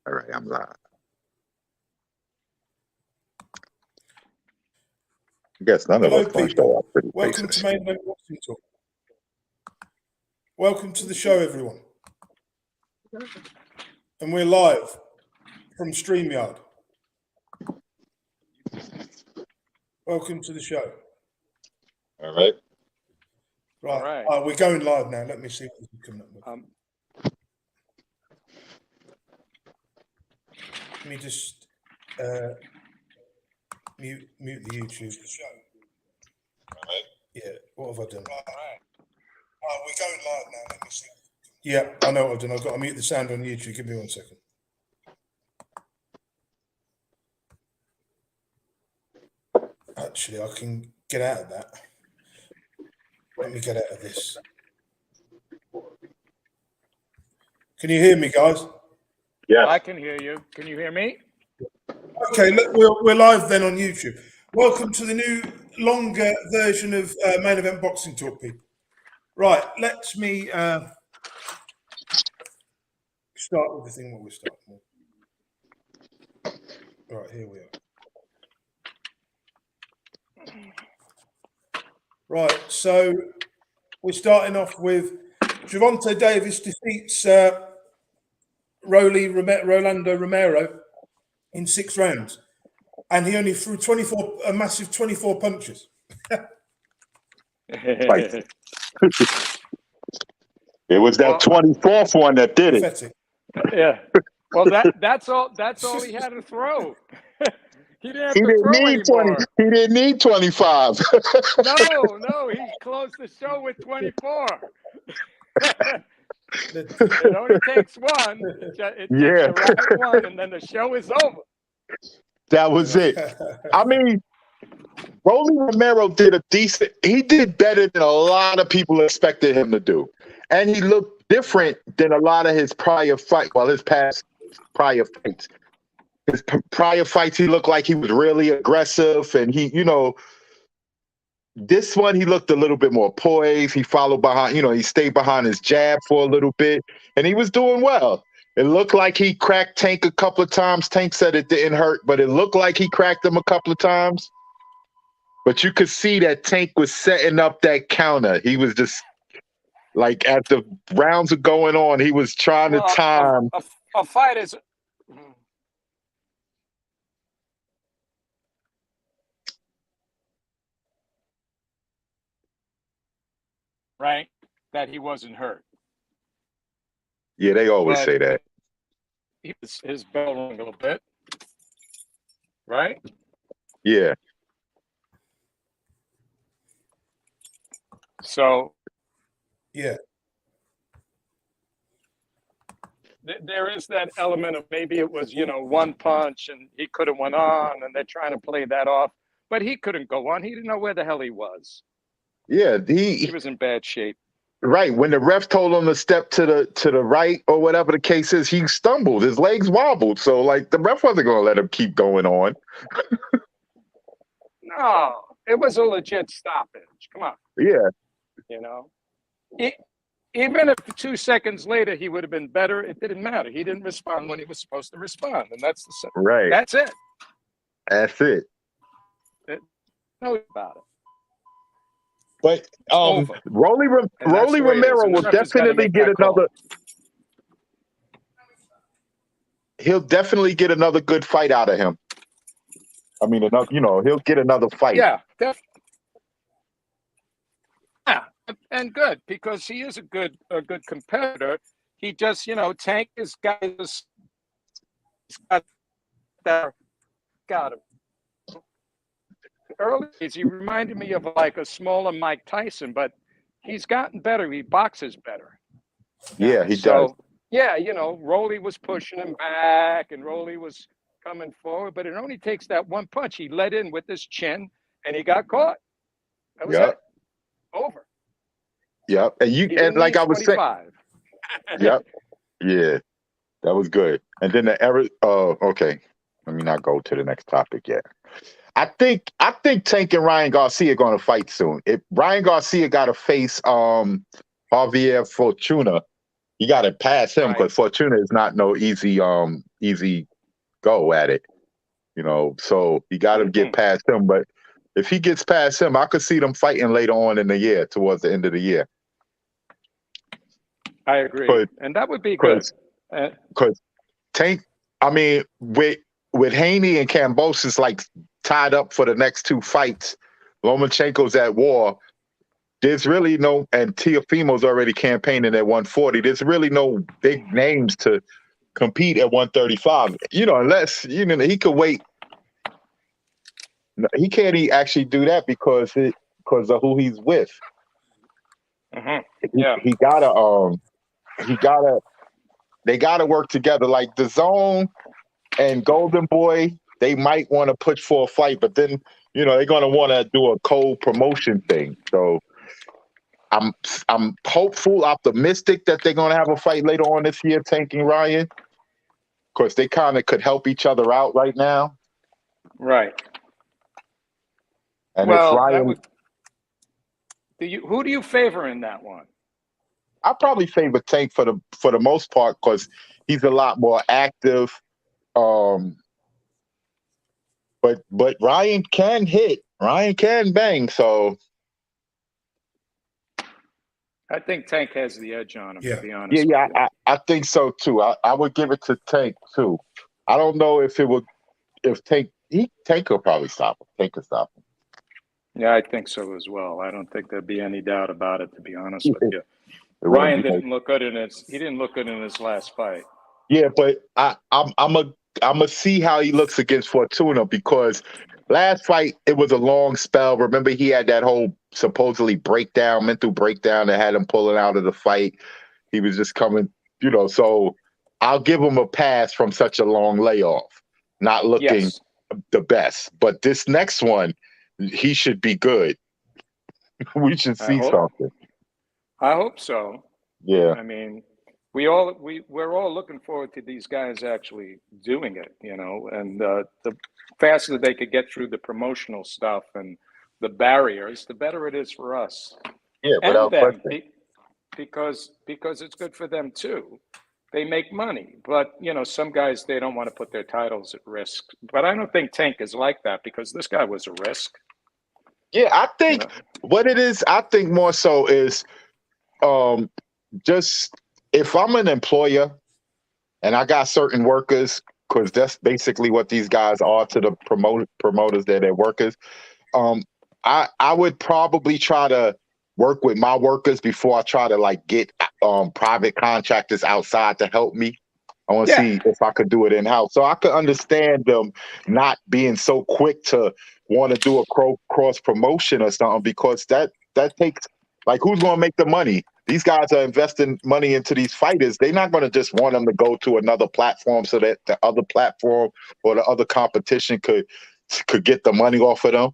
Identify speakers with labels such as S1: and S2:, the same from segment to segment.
S1: All right, I'm live. I guess none of
S2: Hello,
S1: us going to
S2: people.
S1: show up pretty
S2: Welcome
S1: faces.
S2: to Mainevent Boxing Talk. Welcome to the show, everyone. And we're live from StreamYard. Welcome to the show.
S1: All right.
S2: Right. We're going live now. Let me see what we can come up with. Let me just mute the YouTube.
S1: All right.
S2: Yeah, what have I done? Right. We're going live now. Let me see. Yeah, I know what I've done. I've got to mute the sound on YouTube. Give me 1 second. Actually, I can get out of that. Let me get out of this. Can you hear me, guys?
S1: Yes.
S3: I can hear you. Can you hear me?
S2: Okay, look, we're live then on YouTube. Welcome to the new, longer version of Main Event Boxing Talk, people. Right, let me start with the thing what we're starting with. Right, here we are. Right, so we're starting off with Gervonta Davis defeats Rolando Romero in 6 rounds, and he only threw a massive 24 punches.
S1: It was that 24th one that did it.
S2: Pathetic.
S3: Yeah. Well, that's all he had to throw. He didn't have
S1: He
S3: to
S1: didn't
S3: throw
S1: need 20.
S3: anymore.
S1: He didn't need 25.
S3: No, he closed the show with 24. It only takes one. It takes the right one, and then the show is over.
S1: That was it. I mean, Rolly Romero he did better than a lot of people expected him to do. And he looked different than a lot of his his past prior fights. His prior fights, he looked like he was really aggressive, and this one, he looked a little bit more poised. He followed behind, he stayed behind his jab for a little bit, and he was doing well. It looked like he cracked Tank a couple of times. Tank said it didn't hurt, but it looked like he cracked him a couple of times. But you could see that Tank was setting up that counter. He was just, like, as the rounds are going on, he was trying to time.
S3: A fight is... Right? That he wasn't hurt.
S1: Yeah, they always say that.
S3: His bell rung a little bit. Right?
S1: Yeah.
S3: So,
S2: yeah.
S3: There is that element of maybe it was, one punch and he could have went on, and they're trying to play that off. But he couldn't go on. He didn't know where the hell he was.
S1: Yeah,
S3: he was in bad shape.
S1: Right. When the ref told him to step to the right or whatever the case is, he stumbled. His legs wobbled. So, like, the ref wasn't going to let him keep going on.
S3: No, it was a legit stoppage. Come on.
S1: Yeah.
S3: Even if 2 seconds later he would have been better, it didn't matter. He didn't respond when he was supposed to respond, and that's
S1: right.
S3: That's it.
S1: That's it.
S3: Know about it.
S1: But Rolly Romero will definitely get another. He'll definitely get another good fight out of him. I mean, he'll get another fight.
S3: Yeah, and good, because he is a good competitor. He just, Tank is guys got him. Early days, he reminded me of like a smaller Mike Tyson, but he's gotten better. He boxes better.
S1: Yeah, he does.
S3: Yeah, Rolly was pushing him back, and Rolly was coming forward, but it only takes that one punch. He let in with his chin, and he got caught. That was it. Over.
S1: Yep, and like I was saying. Yep. Yeah, that was good. And then okay. Let me not go to the next topic yet. I think Tank and Ryan Garcia are going to fight soon. If Ryan Garcia got to face Javier Fortuna, You got to pass him because
S3: Right.
S1: Fortuna is not no easy go at it. So you got to get past him. But if he gets past him, I could see them fighting later on in the year, towards the end of the year.
S3: I agree, and that would be good.
S1: Because Tank, I mean, with Haney and Kambosos like tied up for the next two fights, Lomachenko's at war. There's really no, and Teofimo's already campaigning at 140. There's really no big names to compete at 135. Unless he could wait. He can't actually do that because of who he's with.
S3: Yeah,
S1: they gotta work together. Like the Zone and Golden Boy, they might want to push for a fight, but then they're gonna want to do a co-promotion thing. So I'm hopeful, optimistic that they're gonna have a fight later on this year, Tank and Ryan. Of course, they kind of could help each other out right now.
S3: Right.
S1: And
S3: well,
S1: if Ryan,
S3: who do you favor in that one?
S1: I probably favor Tank for the most part because he's a lot more active. But Ryan can hit. Ryan can bang. So
S3: I think Tank has the edge on him. To be honest.
S1: Yeah. I think so too. I would give it to Tank too. I don't know if Tank could probably stop him. Tank could stop him.
S3: Yeah, I think so as well. I don't think there'd be any doubt about it. To be honest with you, Ryan didn't look good in his last fight.
S1: Yeah, but I'm a see how he looks against Fortuna because last fight it was a long spell. Remember, he had that whole supposedly mental breakdown that had him pulling out of the fight. He was just coming, So I'll give him a pass from such a long layoff, not looking the best. But this next one, he should be good. We should see something.
S3: I hope so.
S1: Yeah.
S3: I mean, we're all looking forward to these guys actually doing it, and the faster they could get through the promotional stuff and the barriers, the better it is for us.
S1: Yeah,
S3: and them, because it's good for them too. They make money, but some guys, they don't want to put their titles at risk. But I don't think Tank is like that because this guy was a risk.
S1: Yeah, I think what it is, I think more so is just if I'm an employer and I got certain workers, because that's basically what these guys are to the promoters, they're workers. I would probably try to work with my workers before I try to get private contractors outside to help me. I want to see if I could do it in-house. So I could understand them not being so quick to want to do a cross promotion or something because that takes, who's going to make the money? These guys are investing money into these fighters. They're not going to just want them to go to another platform so that the other platform or the other competition could get the money off of them.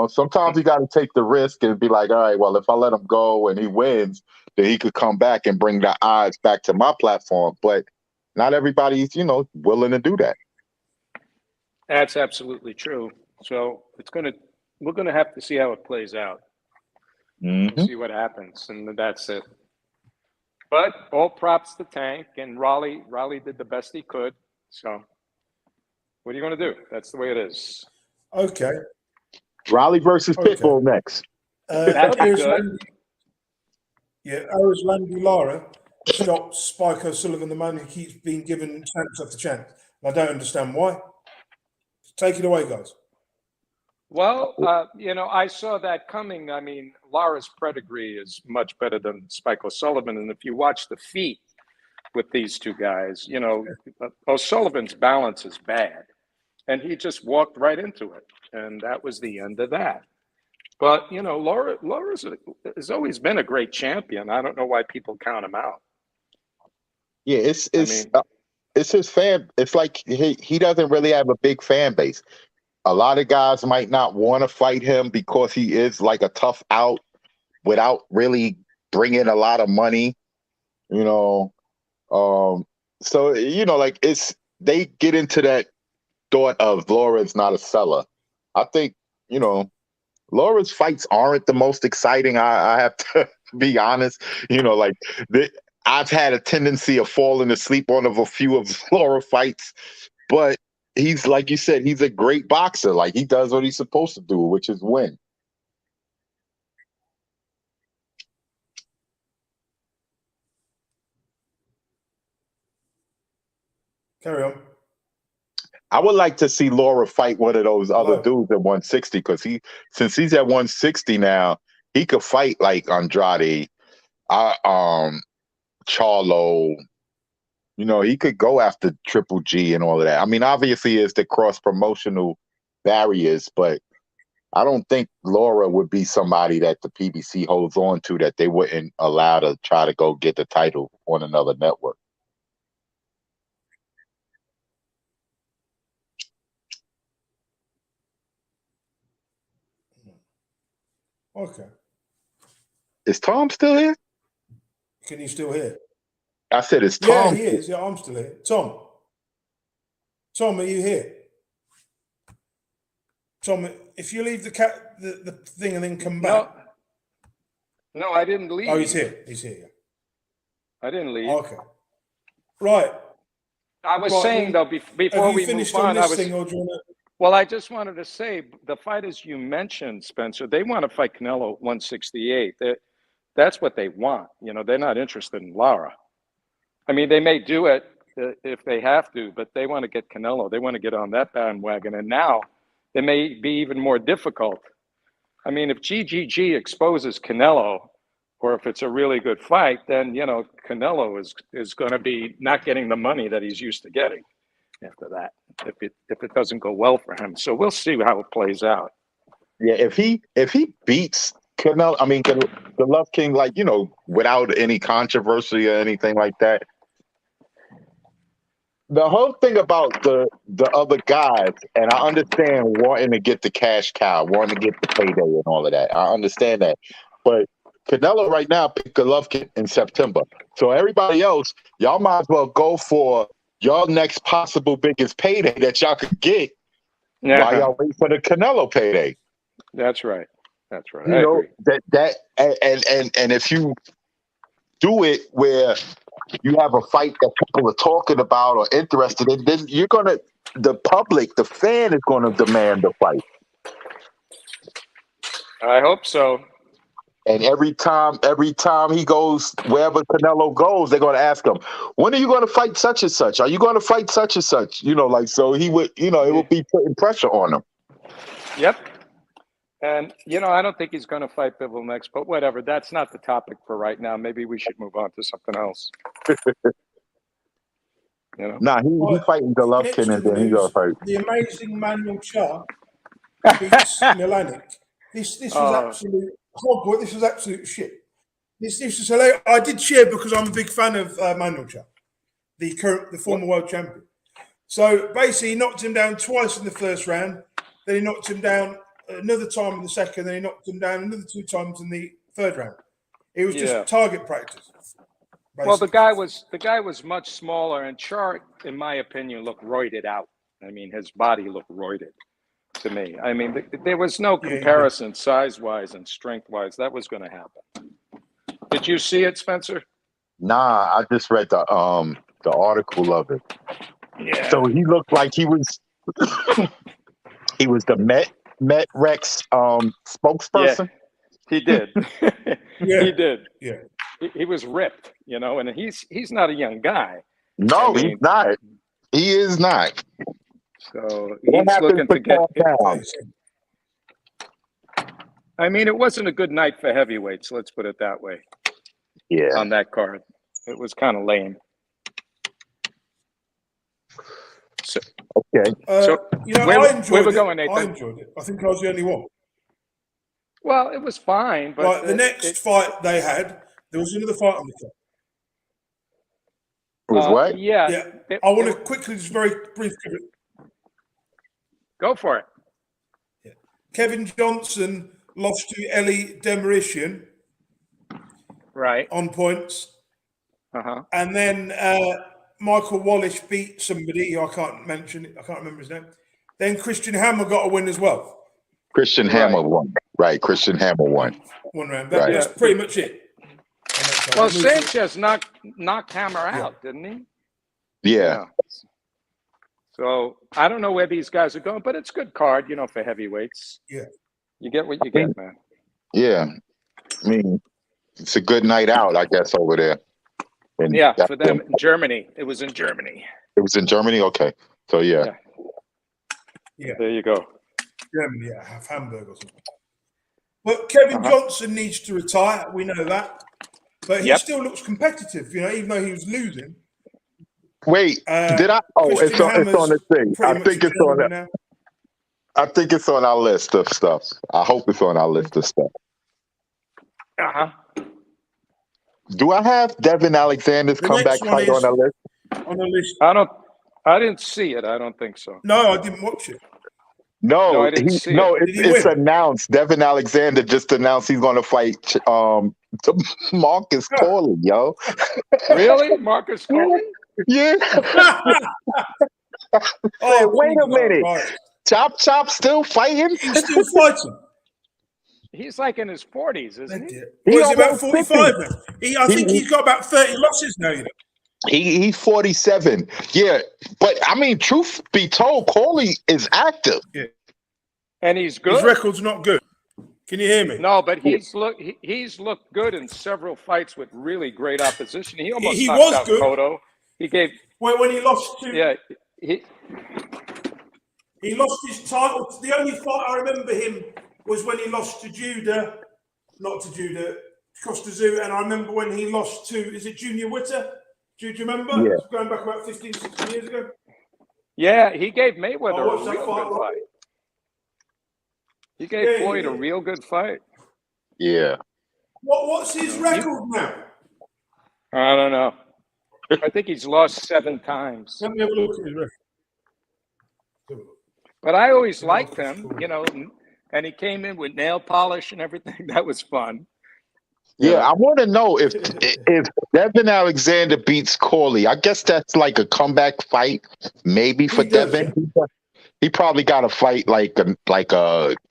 S1: Sometimes you got to take the risk and be like, all right, well, if I let him go and he wins, then he could come back and bring the odds back to my platform. But not everybody's, willing to do that.
S3: That's absolutely true. So we're gonna have to see how it plays out.
S1: Mm-hmm.
S3: We'll see what happens, and that's it. But all props to Tank and Raleigh. Raleigh did the best he could. So what are you going to do? That's the way it is.
S2: Okay.
S1: Raleigh versus Pitbull next.
S2: Aris Landy Lara stopped Spike O'Sullivan the man who keeps being given chance after chance. I don't understand why. Take it away, guys.
S3: Well, I saw that coming. I mean, Lara's pedigree is much better than Spike O'Sullivan. And if you watch the feet with these two guys, O'Sullivan's balance is bad. And he just walked right into it. And that was the end of that. But, Lara has always been a great champion. I don't know why people count him out.
S1: Yeah, it's his fan. It's like he doesn't really have a big fan base. A lot of guys might not want to fight him because he is like a tough out without really bringing a lot of money, So, they get into that thought of Laura's not a seller. I think, Laura's fights aren't the most exciting. I have to be honest, I've had a tendency of falling asleep on a few of Lara fights, but he's, like you said, he's a great boxer. Like, he does what he's supposed to do, which is win.
S2: Carry on.
S1: I would like to see Lara fight one of those other dudes at 160, because since he's at 160 now, he could fight like Andrade, Charlo. You know, he could go after Triple G and all of that. I mean, obviously, it's the cross promotional barriers, but I don't think Lara would be somebody that the PBC holds on to that they wouldn't allow to try to go get the title on another network.
S2: Okay.
S1: Is Tom still here?
S2: Can you still hear?
S1: I said, is Tom?
S2: Yeah, he is. Yeah, I'm still here. Tom, are you here? Tom, if you leave the thing and then come back.
S3: No, I didn't leave.
S2: Oh, he's here. He's here.
S3: I didn't leave.
S2: Okay. Right.
S3: I was saying, though, before we move on, well, I just wanted to say, the fighters you mentioned, Spencer, they want to fight Canelo 168. That's what they want. You know, they're not interested in Lara. I mean, they may do it if they have to, but they want to get Canelo. They want to get on that bandwagon. And now it may be even more difficult. I mean, if GGG exposes Canelo, or if it's a really good fight, then, you know, Canelo is going to be not getting the money that he's used to getting after that, if it doesn't go well for him. So we'll see how it plays out.
S1: Yeah, if he beats Canelo, I mean, the Love King, like, you know, without any controversy or anything like that. The whole thing about the other guys, and I understand wanting to get the cash cow, wanting to get the payday and all of that. I understand that. But Canelo right now picked Golovkin in September. So everybody else, y'all might as well go for y'all next possible biggest payday that y'all could get while y'all wait for the Canelo payday.
S3: That's right. That's right.
S1: You know, that and if you do it where you have a fight that people are talking about or interested in, then the public, the fan is gonna demand the fight.
S3: I hope so.
S1: And every time he goes, wherever Canelo goes, they're going to ask him, when are you going to fight such and such? Are you going to fight such and such? You know, like, so he would, you know, it would be putting pressure on him.
S3: Yep. And, you know, I don't think he's going to fight Bivol next, but whatever. That's not the topic for right now. Maybe we should move on to something else. You know?
S1: Nah, he's fighting Golovkin and then he's going to fight.
S2: The amazing Manuel Char beats Milanic. This was absolute hogwash. This was absolute shit. This was hilarious. I did cheer because I'm a big fan of Manuel Char, the former world champion. So basically, he knocked him down twice in the first round. Then he knocked him down another time in the second. Then he knocked him down another 2 times in the third round. It was just target practice. Basically.
S3: Well, the guy was much smaller, and Char, in my opinion, looked roided out. I mean, his body looked roided to me. I mean, there was no comparison size-wise and strength-wise. That was going to happen. Did you see it, Spencer?
S1: Nah, I just read the article of it.
S3: Yeah.
S1: So he looked like he was he was the Met Rex spokesperson.
S3: Yeah, he did. He did.
S2: Yeah.
S3: He was ripped, you know, and he's not a young guy.
S1: No, he's not. He is not.
S3: So he's looking to get down. I mean, it wasn't a good night for heavyweights. Let's put it that way.
S1: Yeah.
S3: On that card, it was kind of lame. So,
S1: okay.
S2: You know, I enjoyed it. I enjoyed it. I think I was the only one.
S3: Well, it was fine, but
S2: right, the next fight they had, there was another fight on the card.
S1: It was what?
S3: Yeah.
S2: I want to quickly, just very brief.
S3: Go for it.
S2: Yeah. Kevin Johnson lost to Eli Demirician.
S3: Right.
S2: On points.
S3: Uh-huh.
S2: And then Michael Wallace beat somebody, I can't mention it, I can't remember his name. Then Christian Hammer got a win as well.
S1: Christian Hammer won. Right, Christian Hammer won.
S2: One round. That was pretty much it.
S3: Well, Sanchez knocked Hammer out, didn't he?
S1: Yeah.
S3: So I don't know where these guys are going, but it's a good card, for heavyweights.
S2: Yeah.
S3: You get what you get, man.
S1: Yeah. I mean, it's a good night out, I guess, over there. And
S3: for them in Germany. It was in Germany.
S1: It was in Germany? Okay. So, yeah.
S3: There you go.
S2: Germany, have Hamburg or something. But Kevin Johnson needs to retire. We know that. But he still looks competitive, even though he was losing.
S1: Wait, did I? Oh, it's on the thing. I think it's on that. I think it's on our list of stuff. I hope it's on our list of stuff. Do I have Devin Alexander's comeback fight on our list?
S2: On the list.
S3: I didn't see it. I don't think so.
S2: No, I didn't watch it.
S1: No, it's announced. Devin Alexander just announced he's going to fight Marcus Corley, yo.
S3: Really? Marcus Corley?
S1: Yeah. Wait a minute. Right. Chop still fighting?
S2: He's still fighting.
S3: He's like in his 40s, isn't he?
S2: He's about 45 now. I think he's got about 30 losses now.
S1: He's 47. Yeah, but I mean, truth be told, Corley is active.
S2: Yeah.
S3: And he's good.
S2: His record's not good. Can you hear me?
S3: No, but he's looked good in several fights with really great opposition. He almost
S2: he
S3: knocked
S2: was
S3: out
S2: good.
S3: Cotto. He gave
S2: when he lost to
S3: he
S2: lost his title. The only fight I remember him was when he lost to Costa Zoo, and I remember when he lost to, is it Junior Witter? Do you remember?
S1: Yeah.
S2: Going back about 15, 16 years ago.
S3: Yeah, he gave Mayweather a real good fight. He gave Floyd a real good fight.
S1: Yeah.
S2: What's his record now?
S3: I don't know. I think he's lost 7 times.
S2: Let me have a look at his record.
S3: But I always liked him, and he came in with nail polish and everything. That was fun.
S1: Yeah, I want to know if Devin Alexander beats Corley. I guess that's like a comeback fight, maybe for Devin. He probably got to fight like a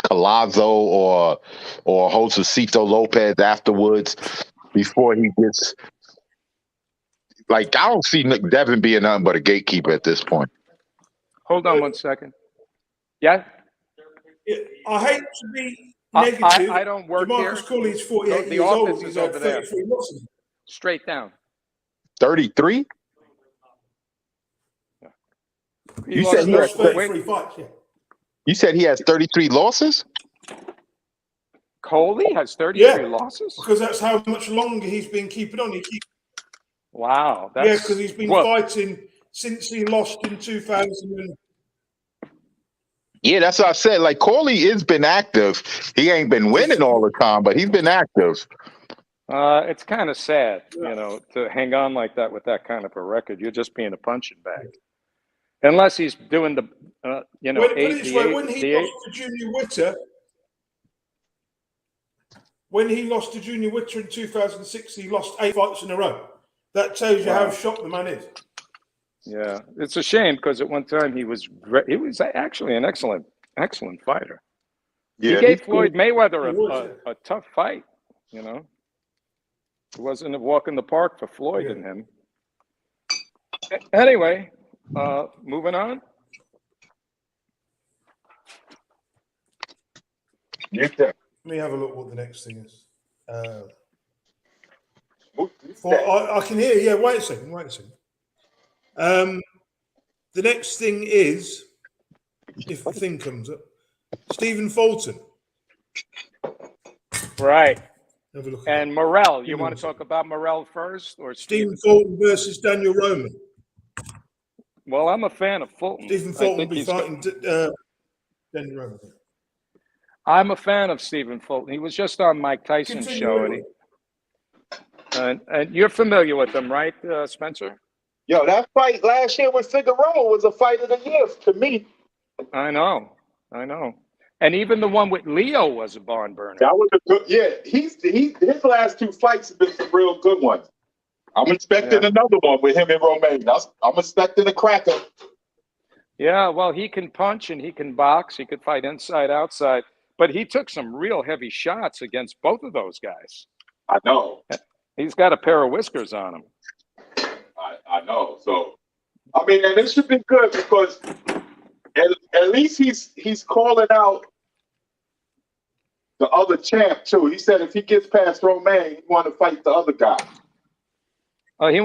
S1: Collazo or Josecito Lopez afterwards before he gets. Like, I don't see Devin being nothing but a gatekeeper at this point.
S3: Hold on 1 second. Yeah.
S2: I hate to be negative.
S3: I don't work
S2: Marcus
S3: here.
S2: Corley is 48
S3: the
S2: years
S3: office
S2: old.
S3: is over there.
S2: Losses.
S3: Straight down.
S1: 33?
S2: You said he has 33 fights,
S1: You said he has 33 losses?
S3: Coley has 33 losses?
S2: Because that's how much longer he's been keeping on.
S3: Wow.
S2: Because he's been fighting since he lost in 2000.
S1: Yeah, that's what I said. Like, Corley has been active. He ain't been winning all the time, but he's been active.
S3: It's kind of sad, to hang on like that with that kind of a record. You're just being a punching bag. Unless he's doing the,
S2: when he lost to Junior Witter, in 2006, he lost 8 fights in a row. That tells you how shocked the man is.
S3: Yeah, it's a shame because at one time he was actually an excellent fighter. Yeah, he gave Floyd Mayweather a tough fight. It wasn't a walk in the park for Floyd and him. Anyway, moving on.
S2: Let me have a look what the next thing is. I can hear. Yeah, wait a second. The next thing is, if the thing comes up, Stephen Fulton.
S3: Right.
S2: Have a look.
S3: And Morrell. You want to talk about Morrell first, or
S2: Stephen Fulton versus Daniel Roman?
S3: Well, I'm a fan of Fulton.
S2: Stephen Fulton will be fighting Daniel Roman.
S3: I'm a fan of Stephen Fulton. He was just on Mike Tyson's show, and you're familiar with him, right, Spencer?
S1: Yo, that fight last year with Figueroa was a fight of the year to me.
S3: I know. And even the one with Leo was a barn burner.
S1: That was a good. Yeah, his last 2 fights have been some real good ones. I'm expecting another one with him and Romero. I'm expecting a cracker.
S3: Yeah, well, he can punch and he can box. He could fight inside, outside. But he took some real heavy shots against both of those guys.
S1: I know.
S3: He's got a pair of whiskers on him.
S1: I know. So I mean, and this should be good because at least he's calling out the other champ too. He said if he gets past Romain, he want to fight the other guy.
S3: He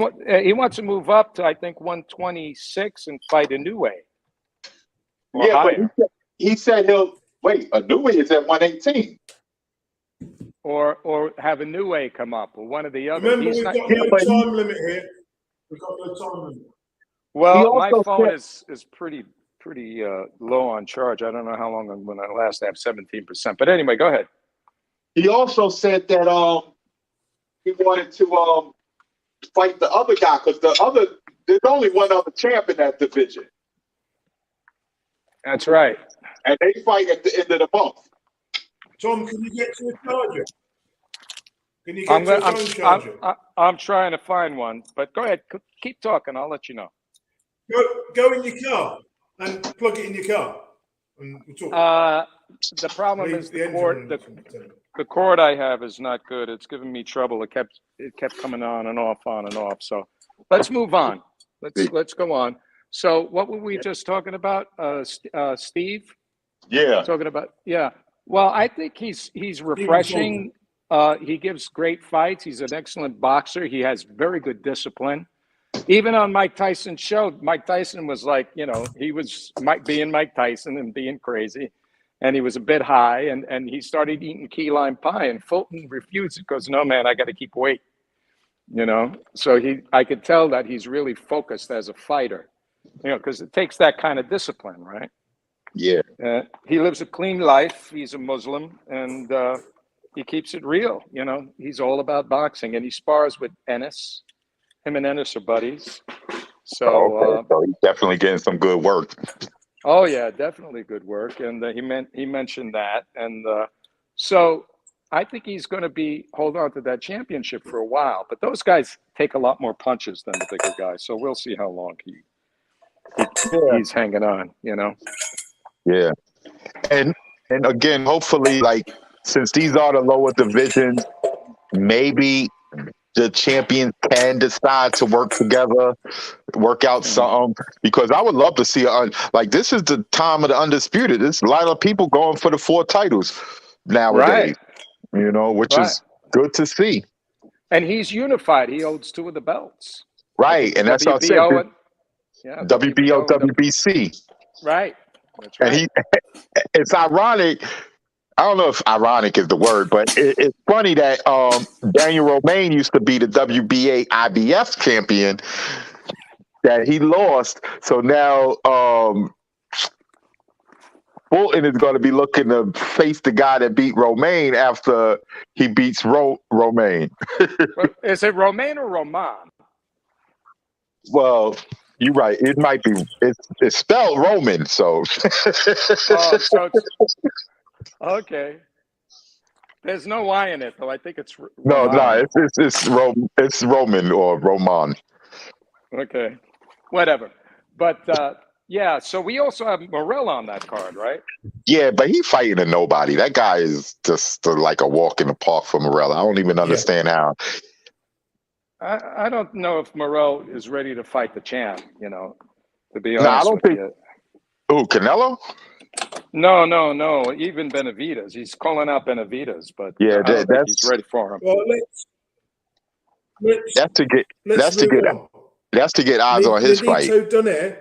S3: wants to move up to, I think, 126 and fight Inoue.
S1: Yeah, but he said he'll wait. Inoue is at 118.
S3: Or have Inoue come up, or one of the other.
S2: Remember, we've got no time limit here. We've got no time limit.
S3: Well, my phone is pretty low on charge. I don't know how long I'm going to last. I have 17%. But anyway, go ahead.
S1: He also said that he wanted to fight the other guy because there's only one other champ in that division.
S3: That's right.
S1: And they fight at the end of the month.
S2: Tom, can you get to a charger? Can you get to a phone charger?
S3: I'm trying to find one, but go ahead. Keep talking. I'll let you know.
S2: Go in your car and plug it in your car. And we'll talk.
S3: The problem is the cord. The cord I have is not good. It's giving me trouble. It kept coming on and off, on and off. So let's move on. Let's go on. So what were we just talking about? Steve?
S1: Yeah.
S3: Talking about, yeah. Well, I think he's refreshing. He gives great fights. He's an excellent boxer. He has very good discipline. Even on Mike Tyson's show, Mike Tyson was like, he was being Mike Tyson and being crazy. And he was a bit high, and he started eating key lime pie. And Fulton refused it, goes, no, man, I got to keep weight. So I could tell that he's really focused as a fighter, because it takes that kind of discipline, right?
S1: Yeah.
S3: He lives a clean life. He's a Muslim, and he keeps it real. He's all about boxing, and he spars with Ennis. Him and Ennis are buddies. So,
S1: so he's definitely getting some good work.
S3: Oh yeah, definitely good work, and he mentioned that, and so I think he's going to hold on to that championship for a while. But those guys take a lot more punches than the bigger guys, so we'll see how long he's hanging on.
S1: Yeah, and again, hopefully, since these are the lower divisions, maybe the champions can decide to work together, work out something, because I would love to see this is the time of the undisputed. There's a lot of people going for the 4 titles nowadays, which is good to see.
S3: And he's unified. He holds 2 of the belts.
S1: Right, and that's what I said. WBO, WBC.
S3: Right. That's right.
S1: And it's ironic. I don't know if ironic is the word, but it's funny that Daniel Romain used to be the WBA IBF champion that he lost. So now Fulton is going to be looking to face the guy that beat Romain after he beats Romain.
S3: Is it Romain or Roman?
S1: Well, you're right. It might be. It's spelled Roman, so.
S3: Okay. There's no Y in it, though. I think it's
S1: no. It's Roman or Roman.
S3: Okay, whatever. But yeah. So we also have Morel on that card, right?
S1: Yeah, but he's fighting a nobody. That guy is just like a walk in the park for Morel. I don't even understand how.
S3: I don't know if Morel is ready to fight the champ. To be honest.
S1: No, I don't think. Oh, Canelo?
S3: No. Even Benavidez. He's calling out Benavidez, but
S1: yeah,
S3: he's ready for him.
S2: Well,
S1: that's to get odds on his fight.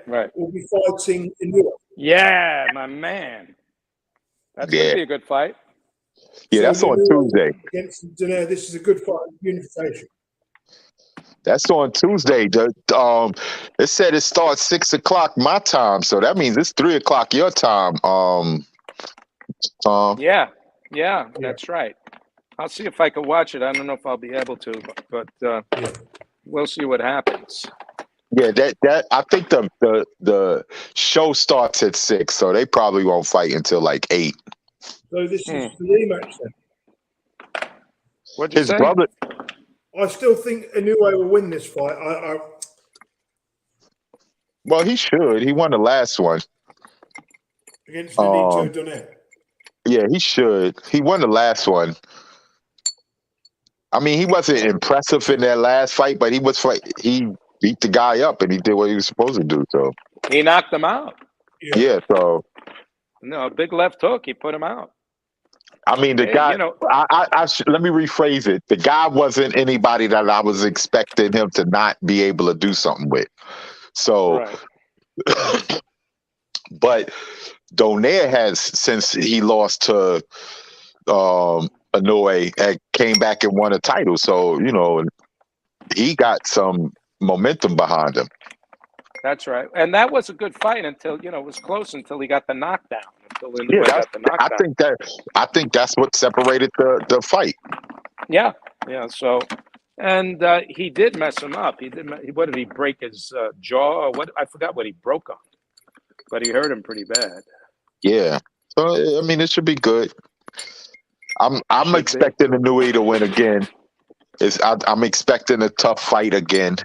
S2: Right. Will be fighting in Europe.
S3: Yeah, my man. That's going to be a good fight.
S1: Yeah, that's on Tuesday.
S2: Against Donaire, this is a good fight. Unification.
S1: That's on Tuesday. It said it starts 6:00 my time, so that means it's 3:00 your time.
S3: Yeah, that's right. I'll see if I can watch it. I don't know if I'll be able to, but we'll see what happens.
S1: Yeah, that I think the show starts at 6, so they probably won't fight until 8.
S2: So this is the rematch then.
S3: What'd you say?
S1: His brother.
S2: I still think Inoue will win this fight.
S1: Well, he should. He won the last one
S2: against Benito Donaire.
S1: Yeah, he should. He won the last one. I mean, he wasn't impressive in that last fight, but he beat the guy up and he did what he was supposed to do. So
S3: He knocked him out.
S1: yeah. So
S3: No, big left hook. He put him out.
S1: I mean, the guy. Let me rephrase it. The guy wasn't anybody that I was expecting him to not be able to do something with. So,
S3: Right.
S1: but Donaire has, since he lost to Hanoi, and came back and won a title. So he got some momentum behind him.
S3: That's right. And that was a good fight until, it was close until he got the knockdown.
S1: I think that's what separated the fight.
S3: Yeah. So, and he did mess him up. What did he break his jaw? Or what? I forgot what he broke on, but he hurt him pretty bad.
S1: Yeah. So I mean, it should be good. I'm expecting Inui to win again. I'm expecting a tough fight again.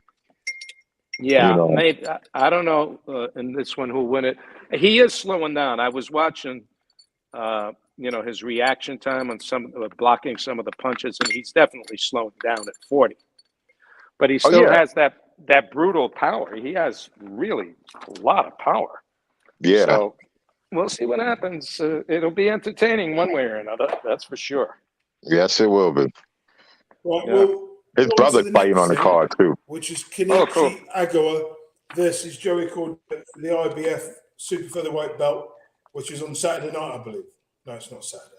S3: Yeah, maybe, I don't know in this one who'll win it. He is slowing down. I was watching, his reaction time on blocking some of the punches, and he's definitely slowing down at 40. But he still has that brutal power. He has really a lot of power.
S1: Yeah.
S3: So we'll see what happens. It'll be entertaining one way or another. That's for sure.
S1: Yes, it will be.
S2: Right, well,
S1: his brother's fighting on the card too,
S2: which is Kenichi Agawa versus Joey Cordet for the IBF super featherweight belt, which is on Saturday night, I believe. No, it's not Saturday.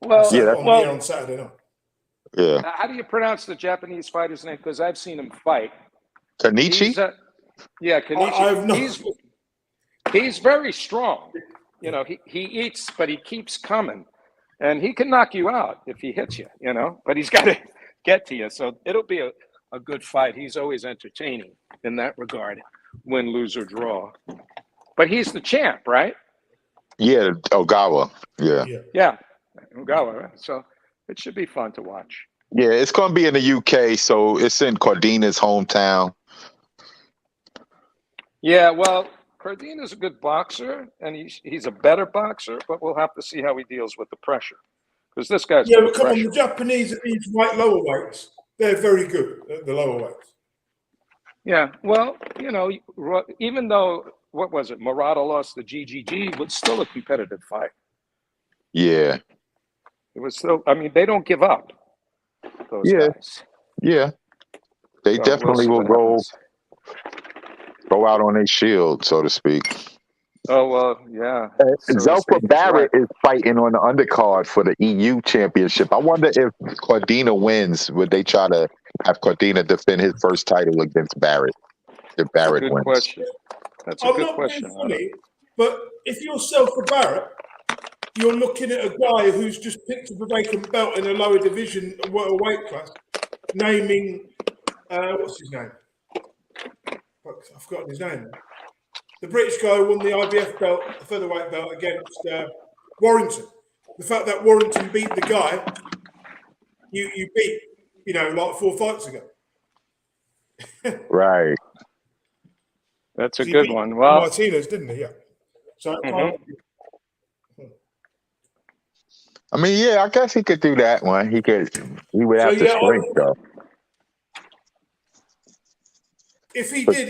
S2: On Saturday night.
S1: Yeah.
S3: How do you pronounce the Japanese fighter's name? Because I've seen him fight.
S1: Kenichi?
S3: Kenichi. He's very strong. He eats, but he keeps coming. And he can knock you out if he hits you, but he's got to get to you. So it'll be a good fight. He's always entertaining in that regard, win, lose, or draw. But he's the champ, right?
S1: Yeah, Ogawa.
S3: Yeah, Ogawa. Right? So it should be fun to watch.
S1: Yeah, it's going to be in the UK, so it's in Cordina's hometown.
S3: Yeah, well, Cordina's a good boxer, and he's a better boxer, but we'll have to see how he deals with the pressure. Because this guy's
S2: but come on, the Japanese at these lower weights, they're very good at the lower weights.
S3: Yeah, well, even though, what was it, Murata lost the GGG, it was still a competitive fight.
S1: Yeah.
S3: It was still, they don't give up, those guys.
S1: Yeah. They definitely will go out on a shield, so to speak.
S3: Oh, well, yeah.
S1: Zelfa Barrett is fighting on the undercard for the EU championship. I wonder if Cordina wins, would they try to have Cordina defend his first title against Barrett? If Barrett wins.
S3: Question. That's a good question.
S2: Funny, but if you're Zelfa Barrett, you're looking at a guy who's just picked up a vacant belt in a lower division, a weight class, naming, what's his name? I've forgotten his name. The British guy who won the IBF belt, the featherweight belt, against Warrington. The fact that Warrington beat the guy you beat, like 4 fights ago.
S1: Right.
S3: That's a good one. Well,
S2: Martinez, didn't he? Yeah. So.
S1: I mean, I guess he could do that one. He would have to strength though.
S2: If he did,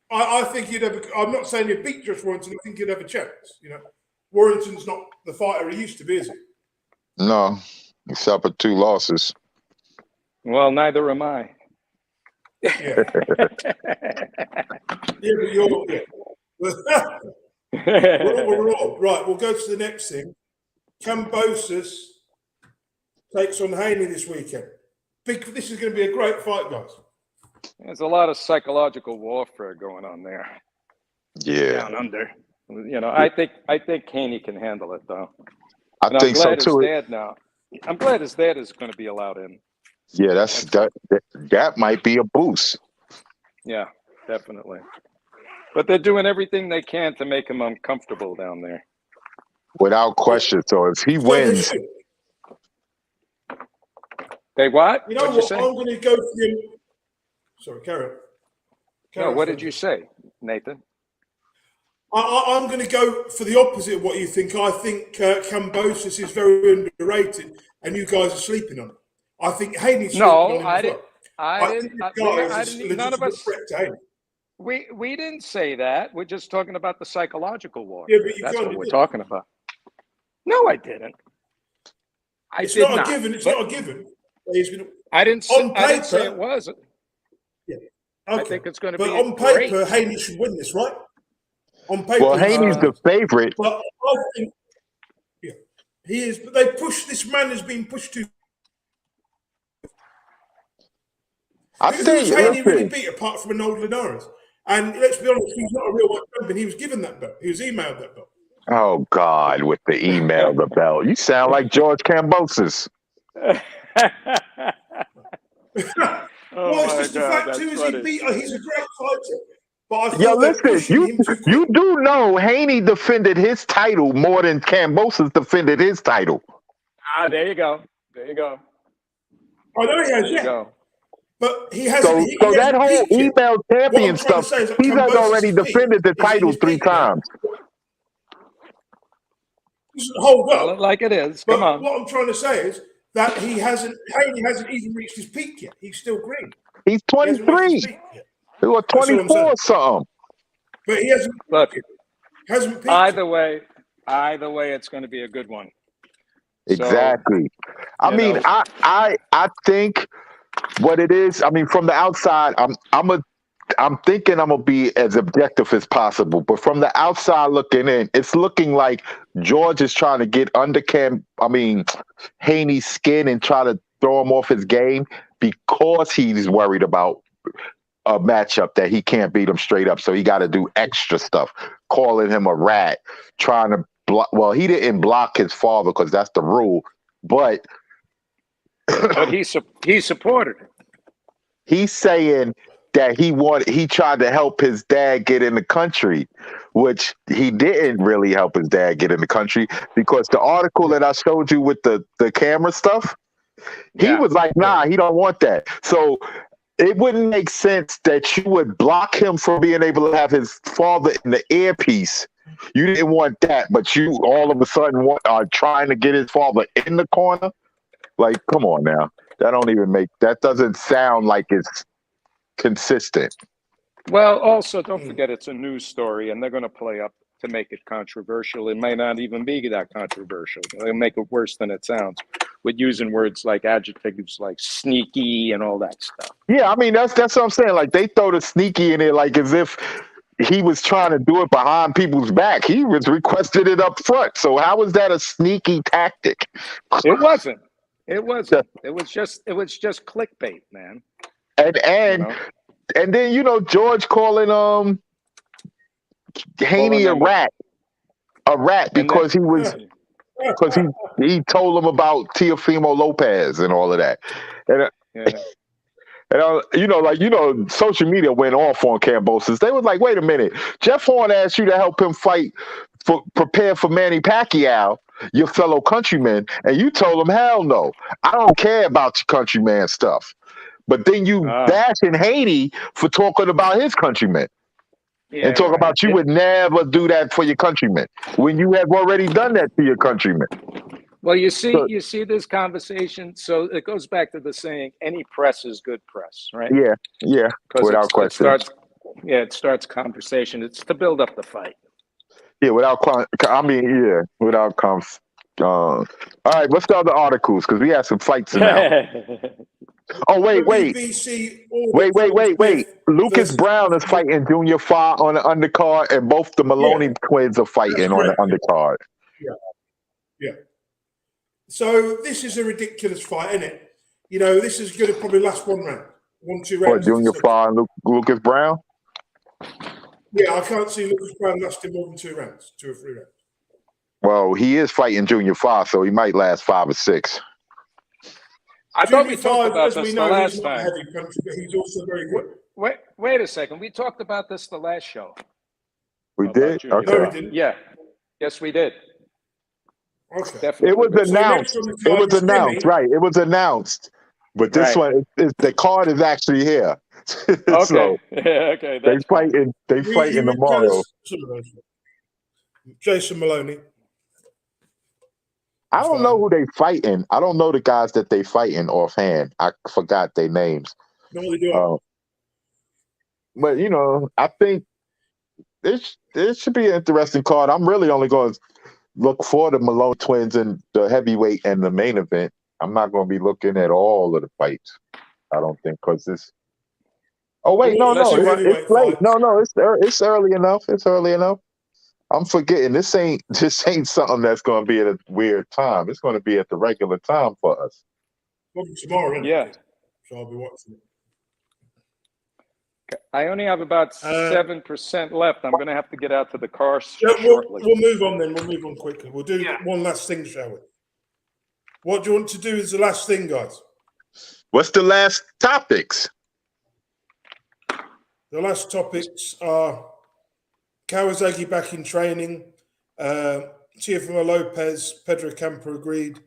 S2: I think he'd have. I'm not saying he'd beat Josh Warrington. I think he'd have a chance. Warrington's not the fighter he used to be, is he?
S1: No, he suffered 2 losses.
S3: Well, neither am I.
S2: Yeah. But you're. Yeah. we're all right. We'll go to the next thing. Kambosos takes on Haney this weekend. This is going to be a great fight, guys.
S3: There's a lot of psychological warfare going on there.
S1: Yeah.
S3: Down under. I think Haney can handle it though.
S1: I think so too.
S3: I'm glad his dad is going to be allowed in.
S1: Yeah, that might be a boost.
S3: Yeah, definitely. But they're doing everything they can to make him uncomfortable down there.
S1: Without question. So if he wins.
S3: They what?
S2: You know what? I'm going to go for him. Sorry, carry on.
S3: No, what did you say, Nathan?
S2: I'm going to go for the opposite of what you think. I think Kambosos is very underrated, and you guys are sleeping on it. I think Haney sleeping
S3: No,
S2: on him
S3: I
S2: as
S3: didn't.
S2: well.
S3: I
S2: think
S3: didn't.
S2: this guy is a
S3: None of
S2: legitimate
S3: us.
S2: threat to Haney.
S3: We didn't say that. We're just talking about the psychological war.
S2: Yeah, but you
S3: That's
S2: kind
S3: what
S2: of
S3: we're
S2: did.
S3: talking about. No, I didn't.
S2: It's not a given. It's not a given. He's going to.
S3: I didn't say it
S2: was.
S3: wasn't.
S2: Yeah. Okay.
S3: I think it's going to
S2: be.
S3: But
S2: on paper, Haney should win this, right? On paper,
S1: well, Haney's the favorite.
S2: But I think, yeah, he is. But they push. This man has been pushed to. Who's Haney really beat apart from Arnold Linares? And let's be honest, he's not a real world champion. He was given that belt. He was emailed that belt.
S1: Oh God, with the email, the belt. You sound like George Kambosos.
S2: Well, it's just the fact too is he's a great fighter. But I feel
S1: listen, you do know Haney defended his title more than Kambosos defended his title.
S3: There you go. There you go.
S2: I know he has.
S3: There you go.
S2: But he hasn't.
S1: So that whole email champion stuff, he has already defended the title 3 times.
S2: Hold up.
S3: Tell it like it is. Come on.
S2: What I'm trying to say is that Haney hasn't even reached his peak yet. He's still green.
S1: He's 23. He was 24 or something.
S2: But he hasn't.
S3: Look,
S2: hasn't peaked.
S3: Either way, it's going to be a good one.
S1: Exactly. So, I think what it is. I mean, from the outside, I'm thinking I'm gonna be as objective as possible. But from the outside looking in, it's looking like George is trying to get under Haney's skin and try to throw him off his game because he's worried about a matchup that he can't beat him straight up. So he got to do extra stuff, calling him a rat, trying to block. Well, he didn't block his father because that's the rule, but
S3: he supported it.
S1: He's saying that he tried to help his dad get in the country, which he didn't really help his dad get in the country, because the article that I showed you with the camera stuff, he was like, nah, he don't want that. So it wouldn't make sense that you would block him from being able to have his father in the earpiece. You didn't want that, but you all of a sudden are trying to get his father in the corner. Like, come on now. That doesn't sound like it's consistent.
S3: Well, also, don't forget it's a news story, and they're going to play up to make it controversial. It may not even be that controversial. They'll make it worse than it sounds with using words like adjectives like sneaky and all that stuff.
S1: Yeah, I mean, that's what I'm saying. Like, they throw the sneaky in it like as if he was trying to do it behind people's back. He was requested it up front. So how is that a sneaky tactic?
S3: It wasn't. It wasn't. It was just clickbait, man.
S1: And then George calling Haney a rat because he told him about Teofimo Lopez and all of that. And social media went off on Kambosos. They was like, wait a minute, Jeff Horn asked you to help him prepare for Manny Pacquiao, your fellow countryman, and you told him, hell no, I don't care about your countryman stuff. But then you bashing Haney for talking about his countrymen and talk about you would never do that for your countrymen when you have already done that to your countrymen.
S3: Well, you see this conversation. So it goes back to the saying, any press is good press, right?
S1: Yeah, without question.
S3: It starts conversation. It's to build up the fight.
S1: Yeah, without comms. All right, what's the other articles? Because we had some fights in that. Oh, wait. Lucas Brown is fighting Junior Fa on the undercard, and both the Maloney twins are fighting on the undercard.
S2: Yeah. So this is a ridiculous fight, isn't it? This is going to probably last 2 rounds.
S1: What, Junior Fa and Lucas Brown?
S2: Yeah, I can't see Lucas Brown lasting more than 2 rounds, 2 or 3 rounds.
S1: Well, he is fighting Junior Fa, so he might last 5 or 6.
S3: I thought we talked about this the last time.
S2: Heavy country, but he's also very good.
S3: Wait a second. We talked about this the last show.
S1: We did? Okay.
S2: No, we didn't.
S3: Yeah. Yes, we did.
S2: Okay.
S3: Definitely.
S1: It was announced. Right. It was announced. But this one, the card is actually here.
S3: Okay.
S1: So
S3: okay.
S1: They fighting tomorrow.
S2: Jason Maloney.
S1: I don't know who they fighting. I don't know the guys that they fighting offhand. I forgot their names.
S2: No, they do.
S1: But I think this should be an interesting card. I'm really only going to look for the Malone twins in the heavyweight and the main event. I'm not going to be looking at all of the fights. I don't think because this. Oh wait, no, it's late. No, it's early enough. It's early enough. I'm forgetting this ain't something that's going to be at a weird time. It's going to be at the regular time for us.
S2: Probably tomorrow.
S3: Yeah.
S2: So I'll be watching it.
S3: I only have about 7% left. I'm going to have to get out to the car shortly.
S2: We'll move on then. We'll move on quickly. We'll do one last thing, shall we? What do you want to do as the last thing, guys?
S1: What's the last topics?
S2: The last topics are Kawasaki back in training, Teofimo Lopez, Pedro Campo agreed,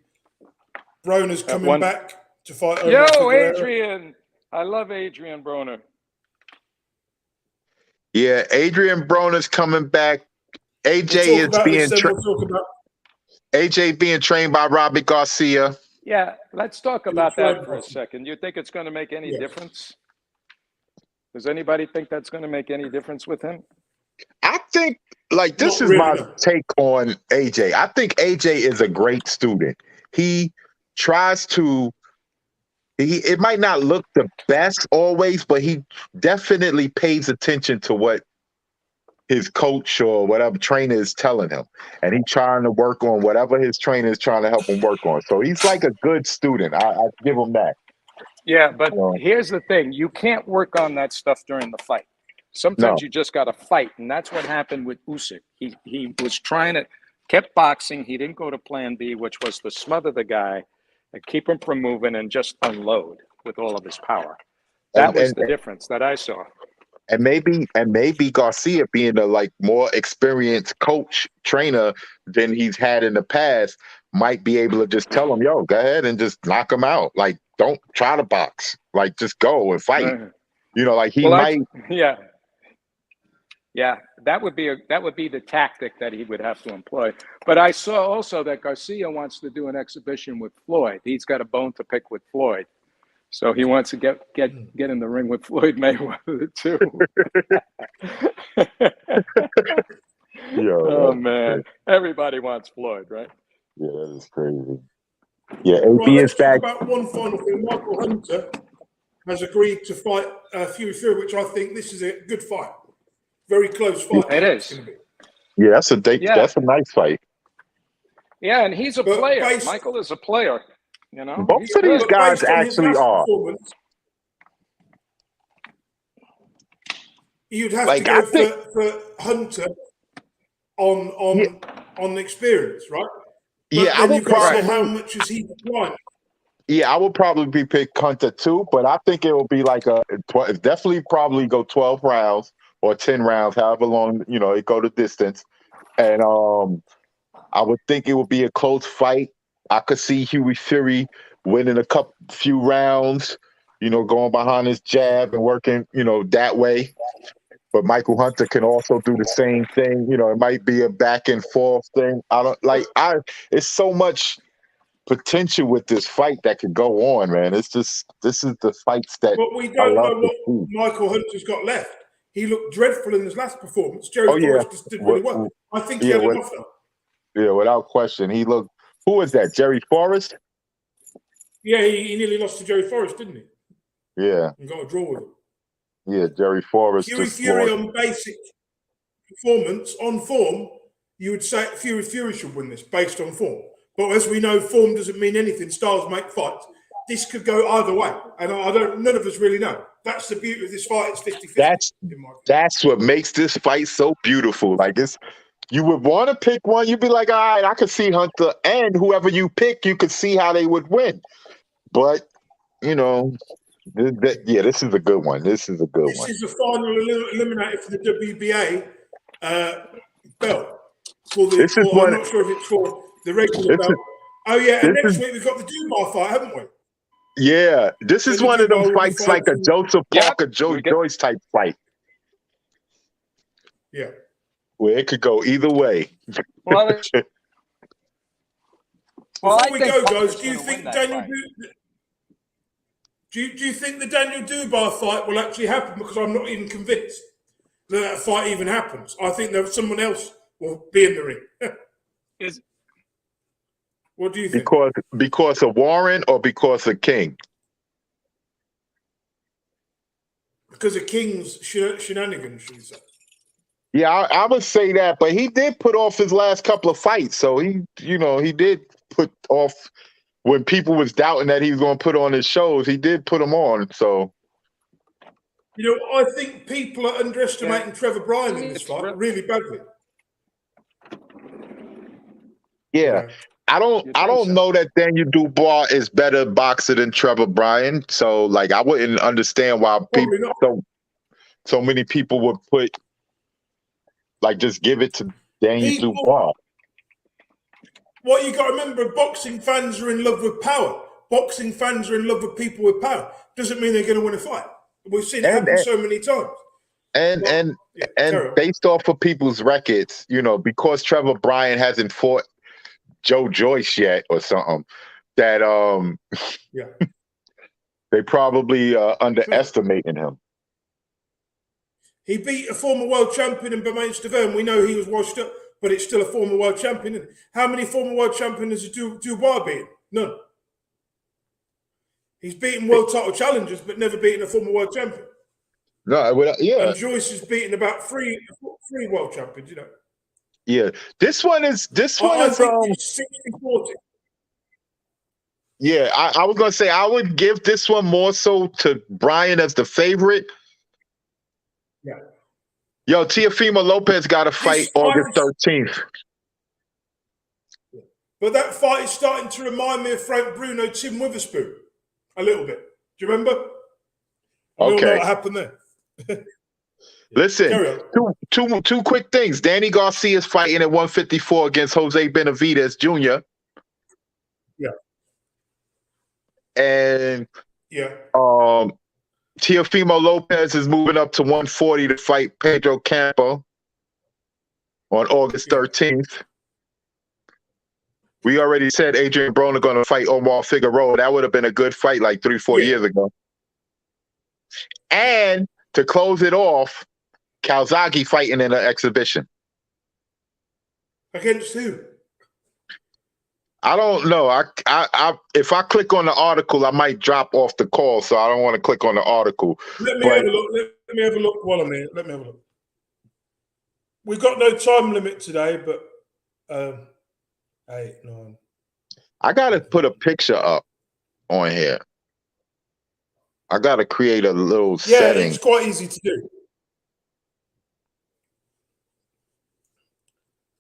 S2: Broner's coming back to fight Omar Figueroa.
S3: Adrian! I love Adrian Broner.
S1: Yeah, Adrian Broner's coming back. AJ being trained by Robbie Garcia.
S3: Yeah, let's talk about that for a second. You think it's going to make any difference? Does anybody think that's going to make any difference with him?
S1: I think, this is my take on AJ. I think AJ is a great student. He tries to, it might not look the best always, but he definitely pays attention to what his coach or whatever trainer is telling him. And he's trying to work on whatever his trainer is trying to help him work on. So he's like a good student. I give him that.
S3: Yeah, but here's the thing. You can't work on that stuff during the fight. Sometimes you just got to fight, and that's what happened with Usyk. He was kept boxing. He didn't go to plan B, which was to smother the guy and keep him from moving and just unload with all of his power. That was the difference that I saw.
S1: And maybe Garcia being a more experienced coach trainer than he's had in the past might be able to just tell him, yo, go ahead and just knock him out. Don't try to box. Just go and fight. He might.
S3: Yeah, that would be the tactic that he would have to employ. But I saw also that Garcia wants to do an exhibition with Floyd. He's got a bone to pick with Floyd. So he wants to get in the ring with Floyd Mayweather too. Oh man, everybody wants Floyd, right?
S1: Yeah, that is crazy. Yeah, AB is back.
S2: About one final thing. Michael Hunter has agreed to fight Fury, which I think this is a good fight. Very close fight.
S3: It is.
S1: Yeah, that's a nice fight.
S3: Yeah, and he's a player. Michael is a player.
S1: Both of these guys actually are.
S2: You'd have to go for Hunter on experience, right? But
S1: I would probably.
S2: How much is he applying?
S1: Yeah, I would probably pick Hunter too, but I think it will be definitely probably go 12 rounds or 10 rounds, however long it go the distance, and I would think it would be a close fight. I could see Huey Fury winning a few rounds, going behind his jab and working, that way. But Michael Hunter can also do the same thing. It might be a back and forth thing. It's so much potential with this fight that could go on, man. It's just, this is the fights that
S2: But we don't know what Michael Hunter's got left. He looked dreadful in his last performance. Jerry Forrest just did really well. I think he had enough though.
S1: Yeah, without question. He looked. Who was that? Jerry Forrest?
S2: Yeah, he nearly lost to Jerry Forrest, didn't he?
S1: Yeah.
S2: And got a draw with him.
S1: Yeah, Jerry Forrest.
S2: Fury on basic performance, on form, you would say Fury should win this based on form. But as we know, form doesn't mean anything. Styles make fights. This could go either way. And none of us really know. That's the beauty of this fight. It's 50-50.
S1: That's what makes this fight so beautiful. You would want to pick one. You'd be like, all right, I could see Hunter, and whoever you pick, you could see how they would win. But, this is a good one. This is a good one.
S2: This is the final eliminator for the WBA belt. I'm not sure if it's for the regular belt. Oh, yeah, and next week we've got the Dubai fight, haven't we?
S1: Yeah, this is one of them fights like a Joseph Parker, Joe Joyce type fight.
S2: Yeah.
S1: Where it could go either way.
S3: Well,
S2: Before
S3: I
S2: we
S3: think
S2: go,
S3: Butler's
S2: guys, do you
S3: gonna
S2: think
S3: win that
S2: Daniel
S3: fight.
S2: do you think the Daniel Dubois fight will actually happen? Because I'm not even convinced that fight even happens. I think that someone else will be in the ring.
S3: Is
S2: What do you think?
S1: Because of Warren or because of King?
S2: Because of King's shenanigans, should we say?
S1: Yeah, I would say that, but he did put off his last couple of fights, so he did put off when people was doubting that he was going to put on his shows. He did put them on, so.
S2: I think people are underestimating Trevor Bryan in this fight really badly.
S1: Yeah. I don't know that Daniel Dubois is better boxer than Trevor Bryan. So like I wouldn't understand why so many people would put just give it to Daniel Dubois.
S2: What you got to remember, boxing fans are in love with power. Boxing fans are in love with people with power. Doesn't mean they're going to win a fight. We've seen it happen so many times.
S1: And based off of people's records, because Trevor Bryan hasn't fought Joe Joyce yet or something, that they probably underestimating him.
S2: He beat a former world champion in Bermain Stavern. We know he was washed up, but it's still a former world champion. Isn't it? How many former world champions has Dubois beaten? None. He's beaten world title challengers, but never beaten a former world champion.
S1: No, yeah.
S2: And Joyce has beaten about three world champions.
S1: Yeah, this one is
S2: I think it's 60-40.
S1: Yeah, I was gonna say I would give this one more so to Bryan as the favorite.
S2: Yeah.
S1: Yo, Teofimo Lopez got a fight August 13th.
S2: But that fight is starting to remind me of Frank Bruno, Tim Witherspoon, a little bit. Do you remember? We all know what happened there.
S1: Listen, two quick things. Danny Garcia is fighting at 154 against Jose Benavidez Jr.
S2: Yeah.
S1: And Teofimo Lopez is moving up to 140 to fight Pedro Campo on August 13th. We already said Adrian Broner going to fight Omar Figueroa. That would have been a good fight like 3-4 years ago. And to close it off, Calzaghe fighting in an exhibition.
S2: Against who?
S1: I don't know. If I click on the article, I might drop off the call, so I don't want to click on the article.
S2: Let me have a look. Let me have a look while I'm here. Let me have a look. We've got no time limit today, but 8, 9.
S1: I got to put a picture up on here. I got to create a little setting.
S2: It's quite easy to do.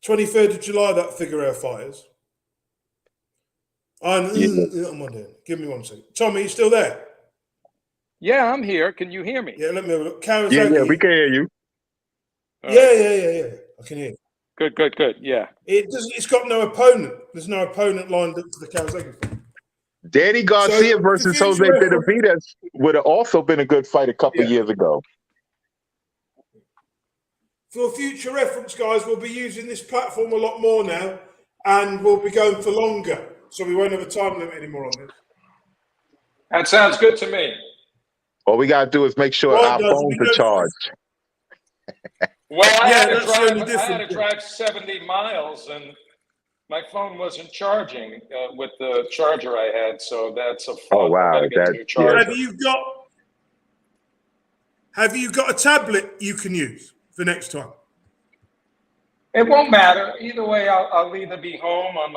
S2: 23rd of July, that Figueroa fight is. I'm on there. Give me 1 second. Tommy, you still there?
S3: Yeah, I'm here. Can you hear me?
S2: Yeah, let me have a look.
S1: Yeah, we can hear you.
S2: Yeah. I can hear you.
S3: Good. Yeah.
S2: It's got no opponent. There's no opponent lined up for the Calzaghe fight.
S1: Danny Garcia versus Jose Benavidez would have also been a good fight a couple years ago.
S2: For future reference, guys, we'll be using this platform a lot more now, and we'll be going for longer, so we won't have a time limit anymore on this.
S3: That sounds good to me.
S1: All we got to do is make sure our phones are charged.
S3: Well, I had to drive 70 miles, and my phone wasn't charging with the charger I had, so that's a fun.
S1: Oh, wow.
S2: Have you got a tablet you can use for next time?
S3: It won't matter. Either way, I'll either be home on my